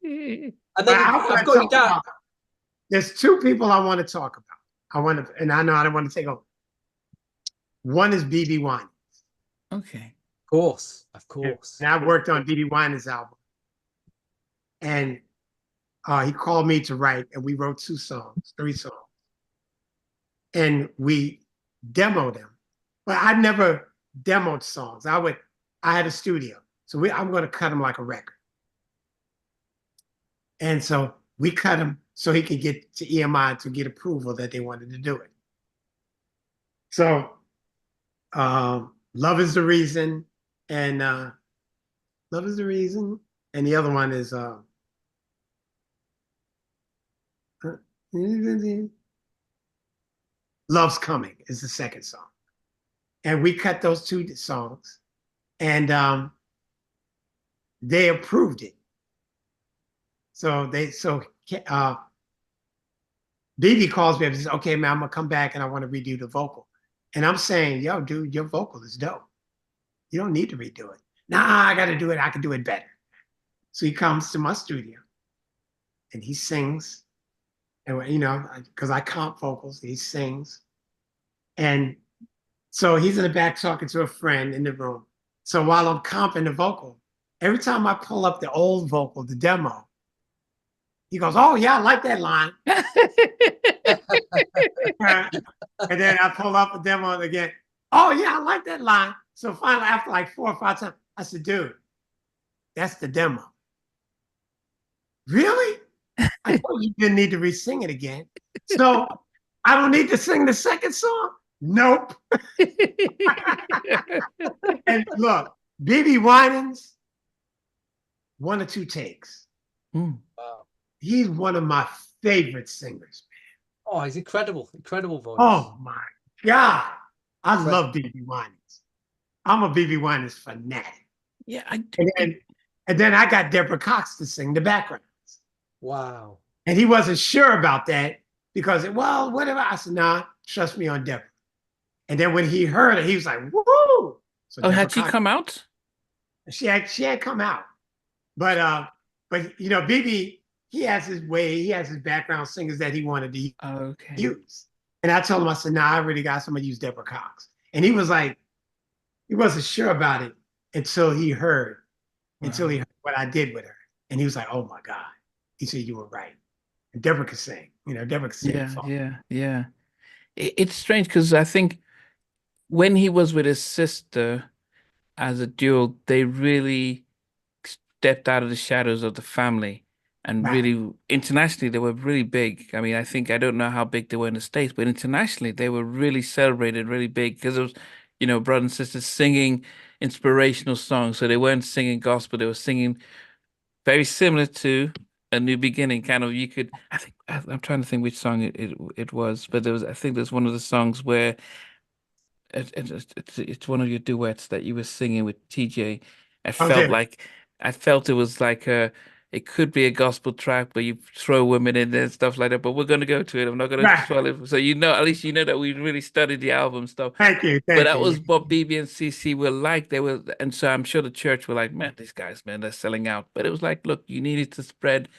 And But then I want I've to got you talk down. about. There's two people I want to talk about. I want to, and I know I don't want to take over. One is BB Wine, Okay. Of and course. I worked on BB Winans' album, and he called me to write, and we wrote three songs, and we demoed them. But I never demoed songs. I had a studio, so I'm going to cut them like a record, and so we cut them so he could get to EMI to get approval that they wanted to do it. So, Love is the Reason, and Love is the Reason, and the other one is Love's Coming is the second song. And we cut those two songs, and they approved it. So Bebe calls me up and says, okay, man, I'm gonna come back and I want to redo the vocal. And I'm saying, yo, dude, your vocal is dope. You don't need to redo it. Nah, I gotta do it. I can do it better. So he comes to my studio and he sings, and because I comp vocals, he sings. And so he's in the back talking to a friend in the room. So while I'm comping the vocal, every time I pull up the old vocal, the demo, he goes, oh yeah, I like that line. And then I pull up a demo again. Oh yeah, I like that line. So finally, after like 4 or 5 times, I said, dude, that's the demo. Really? I told you didn't need to re-sing it again. So I don't need to sing the second song? Nope. And look, BB Winans, 1 or 2 takes. Mm. Wow. He's one of my favorite singers, man. Oh, he's incredible. Incredible voice. Oh my God. I love BB Winans. I'm a BB Winans fanatic. Yeah, And then I got Deborah Cox to sing the backgrounds. Wow. And he wasn't sure about that because, well, whatever. I said, nah, trust me on Deborah. And then when he heard it, he was like, woo! So oh, Deborah had she Cox, come out? she had come out. But BB, he has his way, he has his background singers that he wanted to Okay. use. And I told him, I said, nah, I really got somebody to use Deborah Cox. And he was like, he wasn't sure about it until he heard what I did with her. And he was like, oh my God. He said, you were right. And Deborah could sing. Deborah could sing. Yeah. It's strange because I think when he was with his sister as a duo, they really stepped out of the shadows of the family and Right. really internationally they were really big. I mean, I don't know how big they were in the States, but internationally they were really celebrated, really big because it was, brother and sisters singing inspirational songs. So they weren't singing gospel, they were singing very similar to A New Beginning. Kind of, I'm trying to think which song it was, but I think there's one of the songs where it's one of your duets that you were singing with TJ. Okay. I felt it was like it could be a gospel track, but you throw women in there and stuff like that. But we're gonna go to it. I'm not gonna Right. spoil it. So at least you know that we really studied the album stuff. Thank you. But Thank that you. was what BB and CC were like. And so I'm sure the church were like, man, these guys, man, they're selling out. But it was like, look, you needed to spread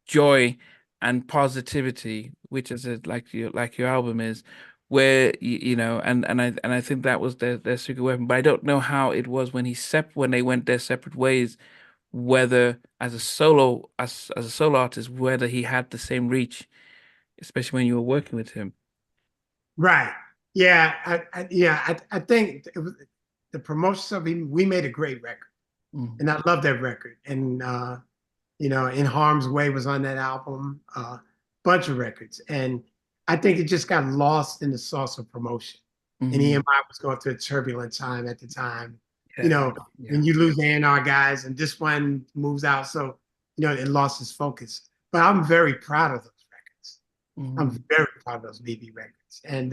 joy and positivity, which is like your album is, where and I think that was their secret weapon. But I don't know how it was when they went their separate ways, whether as a solo artist, whether he had the same reach, especially when you were working with him. Right. Yeah. I think it was the promotion of him. We made a great record, and I love that record. And In Harm's Way was on that album. Bunch of records, and I think it just got lost in the sauce of promotion. And EMI was going through a turbulent time at the time. Yeah. When you lose A&R guys, and this one moves out, so it lost its focus. But I'm very proud of those records. I'm very proud of those BB records, and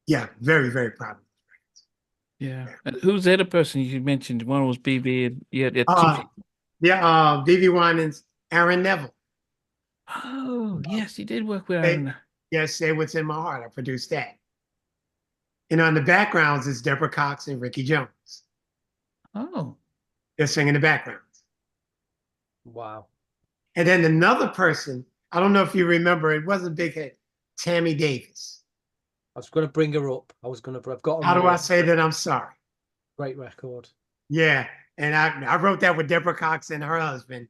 yeah, very, very proud of those records. Yeah. And who's the other person you mentioned? One was BB, and yeah, two people. Yeah, BB Winans, Aaron Neville. Oh, yes, he did work with Aaron. Yes, Say What's in My Heart. I produced that. And on the backgrounds is Deborah Cox and Ricky Jones. Oh. They're singing the backgrounds. Wow. And then another person, I don't know if you remember, it wasn't a big hit, Tammy Davis. I was going to bring her up. I've got her. How do I say that I'm sorry? Great record. Yeah. And I wrote that with Deborah Cox and her husband.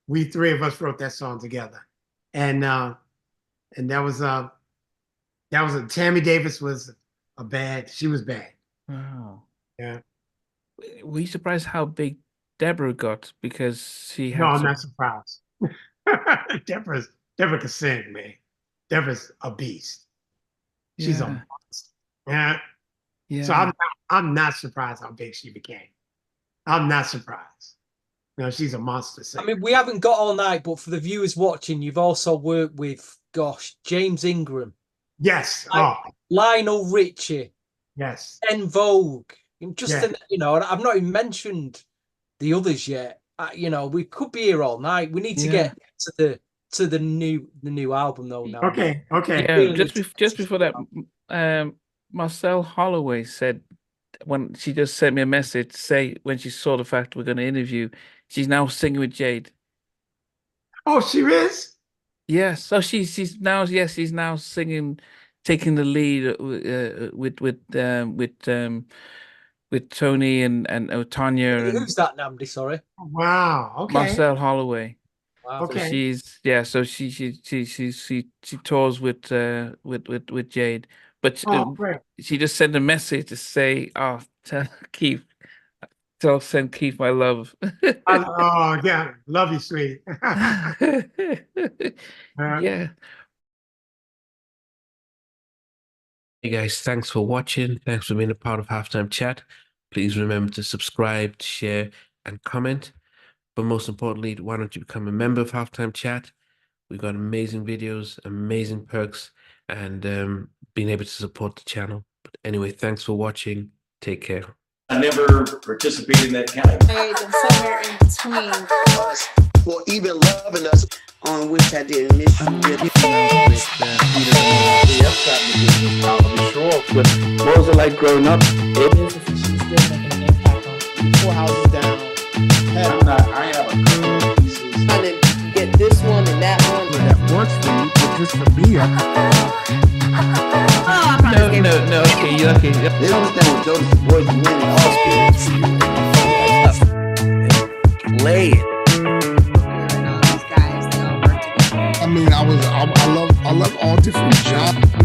We three of us wrote that song together. And that was Tammy Davis was she was bad. Wow. Yeah. Were you surprised how big Deborah got? Because she had No, I'm not surprised. Deborah can sing, man. Deborah's a beast. She's a monster. Yeah. Yeah. So I'm not surprised how big she became. I'm not surprised. No, she's a monster singer. I mean, we haven't got all night, but for the viewers watching, you've also worked with, gosh, James Ingram. Yes. Lionel Richie. Yes. En Vogue. Just Yeah. you know, I've not even mentioned the others yet. You know, we could be here all night. We need to get to the new album though now. Okay. Yeah, Really just before that, Marcel Holloway said when she just sent me a message to say when she saw the fact we're going to interview, she's now singing with Jade. Oh, she is? Yes, so she's now singing, taking the lead with Toni and Tanya and Who's that, Namdi? Sorry. Wow. Okay. Marcel Holloway. Wow. Okay. So she tours with Jade, but Great. she just sent a message to say, "Oh, send Keith my love." Oh yeah, love you, sweetie. Yeah. Hey guys, thanks for watching. Thanks for being a part of Halftime Chat. Please remember to subscribe, share, and comment. But most importantly, why don't you become a member of Halftime Chat? We've got amazing videos, amazing perks, and being able to support the channel. But anyway, thanks for watching. Take care. I never participated in that category. And somewhere in between us for even loving us, on which I did miss you really. What was it like growing up? she's still making an impact on 4 houses down. I have a couple of pieces. Trying to get this one and that one. That works for you, but just for me, No. Okay. They don't understand what Jodeci's voice winning Oscars. Play it. And all these guys, they all work together. I mean, I love all different genres.